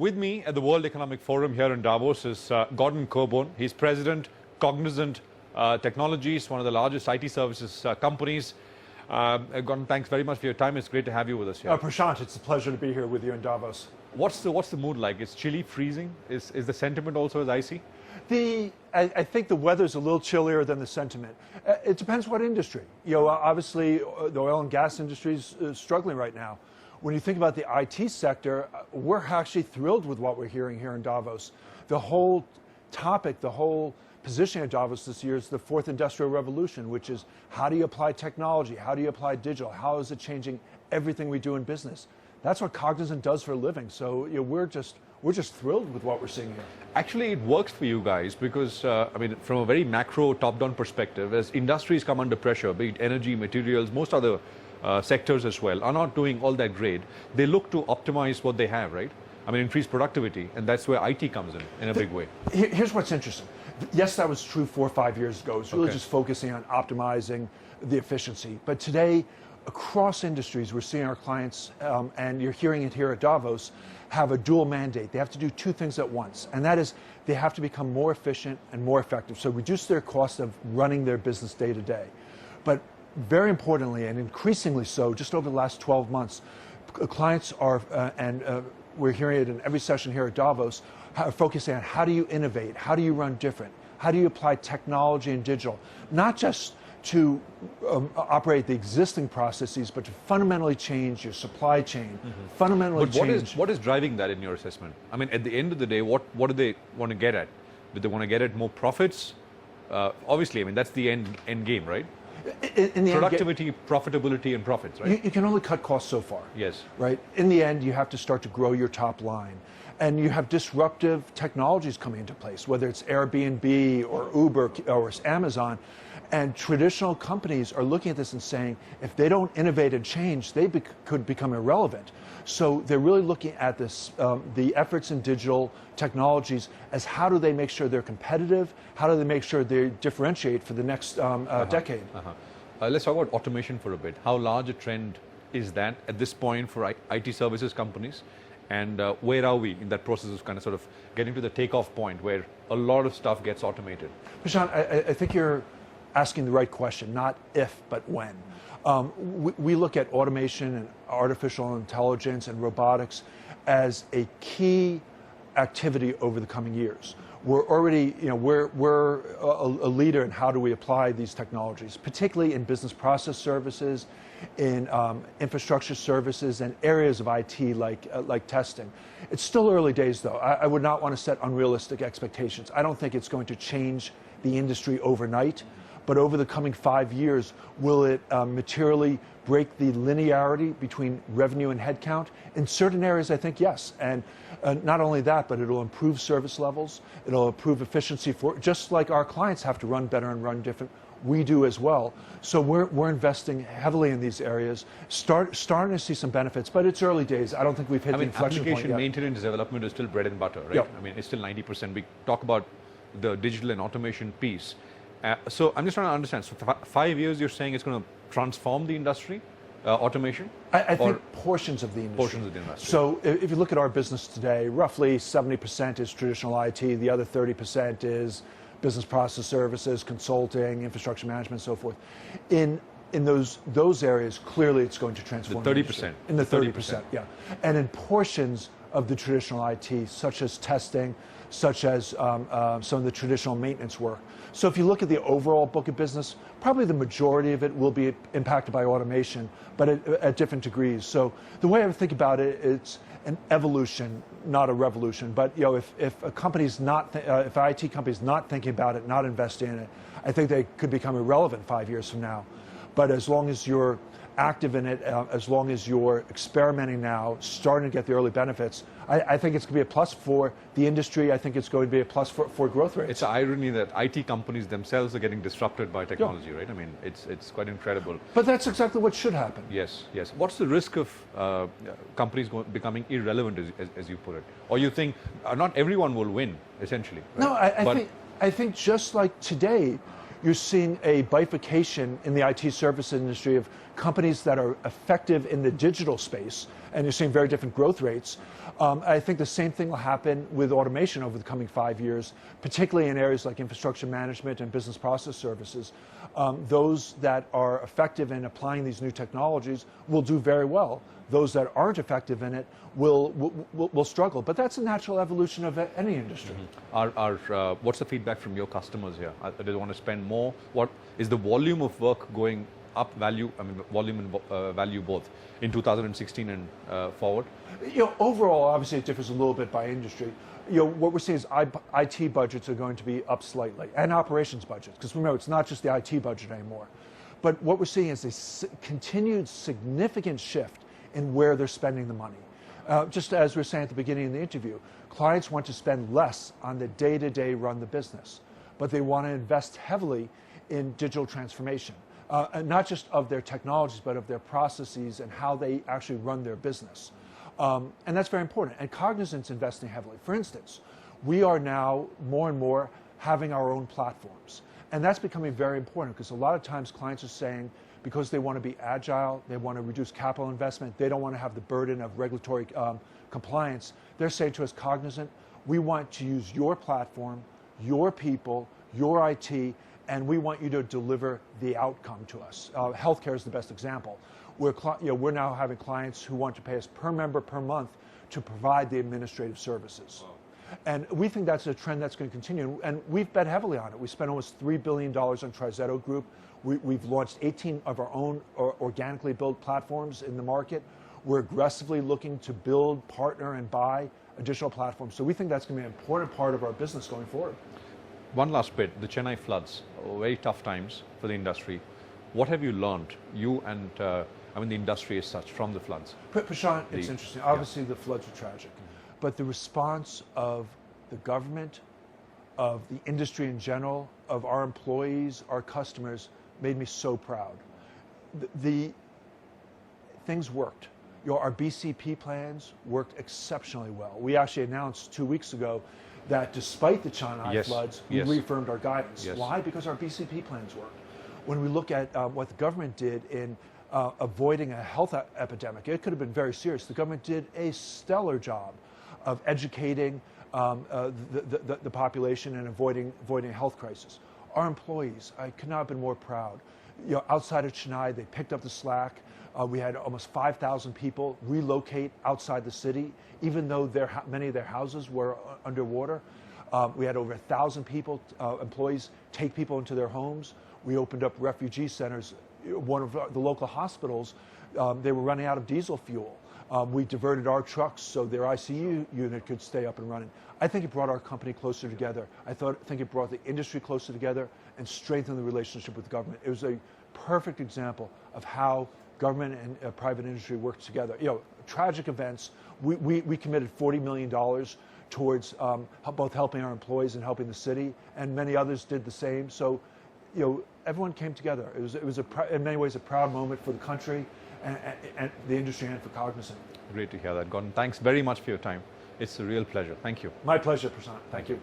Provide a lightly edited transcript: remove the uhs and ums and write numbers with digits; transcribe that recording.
With me at the World Economic Forum here in Davos is Gordon Cockburn. He's president, Cognizant Technologies, one of the largest IT services companies. Gordon, thanks very much for your time. It's great to have you with us here. Prashant, it's a pleasure to be here with you in Davos. What's the mood like? Is chilly, freezing? Is the sentiment also as icy? I think the weather's a little chillier than the sentiment. It depends what industry. You know, obviously, the oil and gas industry is struggling right now. When you think about the IT sector, we're actually thrilled with what we're hearing here in Davos. The whole topic, the whole positioning of Davos this year is the fourth industrial revolution, which is how do you apply technology? How do you apply digital? How is it changing everything we do in business? That's what Cognizant does for a living. So you know, we're just thrilled with what we're seeing here. Actually, it works for you guys because, I mean, from a very macro top-down perspective, as industries come under pressure, be it energy, materials, most other sectors as well, are not doing all that great. They look to optimize what they have, right? I mean, increase productivity, and that's where IT comes in a big way. Here's what's interesting. Yes, that was true 4 or 5 years ago. It's really just focusing on optimizing the efficiency. But today, across industries, we're seeing our clients, and you're hearing it here at Davos, have a dual mandate. They have to do 2 things at once, and that is they have to become more efficient and more effective, so reduce their cost of running their business day to day. But very importantly, and increasingly so, just over the last 12 months, clients are, we're hearing it in every session here at Davos, are focusing on how do you innovate, how do you run different, how do you apply technology and digital, not just to operate the existing processes, but to fundamentally change your supply chain, fundamentally change. What is driving that in your assessment? I mean, at the end of the day, what do they want to get at? Do they want to get at more profits? Obviously, I mean, that's the end game, right? In the Productivity, profitability, and profits, right? You can only cut costs so far. Yes. Right? In the end, you have to start to grow your top line. And you have disruptive technologies coming into place, whether it's Airbnb or Uber or Amazon. And traditional companies are looking at this and saying, if they don't innovate and change, they could become irrelevant. So they're really looking at this, the efforts in digital technologies as how do they make sure they're competitive, how do they make sure they differentiate for the next decade. Let's talk about automation for a bit. How large a trend is that at this point for IT services companies? And where are we in that process of kind of sort of getting to the takeoff point where a lot of stuff gets automated? Prashant, I think you're asking the right question, not if, but when. We look at automation and artificial intelligence and robotics as a key activity over the coming years. We're already, you know, we're a leader in how do we apply these technologies, particularly in business process services, in infrastructure services, and areas of IT like testing. It's still early days, though. I would not want to set unrealistic expectations. I don't think it's going to change the industry overnight. But over the coming 5 years, will it materially break the linearity between revenue and headcount? In certain areas, I think yes. And not only that, but it'll improve service levels. It'll improve efficiency for, just like our clients have to run better and run different, we do as well. So we're investing heavily in these areas, starting to see some benefits, but it's early days. I don't think we've hit the inflection point yet. Application maintenance development is still bread and butter, right? Yep. I mean, it's still 90%. We talk about the digital and automation piece. So I'm just trying to understand. So 5 years, you're saying it's going to transform the industry, automation? I think portions of the industry. Portions of the industry. So if you look at our business today, roughly 70% is traditional IT. The other 30% is business process services, consulting, infrastructure management, so forth. In those areas, clearly it's going to transform. The 30%. In the 30%, yeah. And in portions of the traditional IT, such as testing, such as some of the traditional maintenance work. So if you look at the overall book of business, probably the majority of it will be impacted by automation, but at different degrees. So the way I would think about it, it's an evolution, not a revolution. But you know, if a company's not, if an IT company's not thinking about it, not investing in it, I think they could become irrelevant 5 years from now. But as long as you're active in it, as long as you're experimenting now, starting to get the early benefits, I think it's going to be a plus for the industry. I think it's going to be a plus for growth rates. It's an irony that IT companies themselves are getting disrupted by technology, right? I mean, it's quite incredible. But that's exactly what should happen. Yes, yes. What's the risk of companies becoming irrelevant, as you put it? Or you think not everyone will win, essentially? Right? No, I think just like today, You're seeing a bifurcation in the IT service industry of companies that are effective in the digital space, and you're seeing very different growth rates. I think the same thing will happen with automation over the coming 5 years, particularly in areas like infrastructure management and business process services. Those that are effective in applying these new technologies will do very well. Those that aren't effective in it will struggle. But that's a natural evolution of any industry. What's the feedback from your customers here? Do they want to spend more? What is the volume of work going up volume and value both in 2016 and forward? Overall, obviously it differs a little bit by industry. What we're seeing is IT budgets are going to be up slightly, and operations budgets, because remember, it's not just the IT budget anymore. But what we're seeing is a continued significant shift in where they're spending the money. Just as we were saying at the beginning of the interview, clients want to spend less on the day-to-day run the business, but they want to invest heavily in digital transformation, and not just of their technologies, but of their processes and how they actually run their business. And that's very important. And Cognizant's investing heavily. For instance, we are now more and more having our own platforms. And that's becoming very important because a lot of times clients are saying, because they want to be agile, they want to reduce capital investment, they don't want to have the burden of regulatory compliance. They're saying to us, Cognizant, we want to use your platform, your people, your IT, and we want you to deliver the outcome to us. Healthcare is the best example. We're now having clients who want to pay us per member per month to provide the administrative services. Wow. And we think that's a trend that's going to continue, and we've bet heavily on it. We spent almost $3 billion on TriZetto Group. We've launched 18 of our own organically built platforms in the market. We're aggressively looking to build, partner, and buy additional platforms. So we think that's going to be an important part of our business going forward. One last bit, the Chennai floods, very tough times for the industry. What have you learned, you and the industry as such, from the floods? Prashant, it's interesting. Obviously, the floods are tragic. But the response of the government, of the industry in general, of our employees, our customers, made me so proud. The things worked. Our BCP plans worked exceptionally well. We actually announced 2 weeks ago that despite the Chennai floods, we reaffirmed our guidance. Why? Because our BCP plans worked. When we look at what the government did in avoiding a health epidemic, it could have been very serious. The government did a stellar job of educating the population and avoiding a health crisis. Our employees, I could not have been more proud. Outside of Chennai, they picked up the slack. We had almost 5,000 people relocate outside the city, even though many of their houses were underwater. We had over 1,000 people, employees, take people into their homes. We opened up refugee centers. One of the local hospitals, they were running out of diesel fuel. We diverted our trucks so their ICU unit could stay up and running. I think it brought our company closer together. I think it brought the industry closer together and strengthened the relationship with the government. It was a perfect example of how government and private industry work together. Tragic events. We committed $40 million towards both helping our employees and helping the city, and many others did the same. So, everyone came together. It was in many ways a proud moment for the country and the industry and for Cognizant. Great to hear that, Gordon. Thanks very much for your time. It's a real pleasure. Thank you. My pleasure, Prashant. Thank you.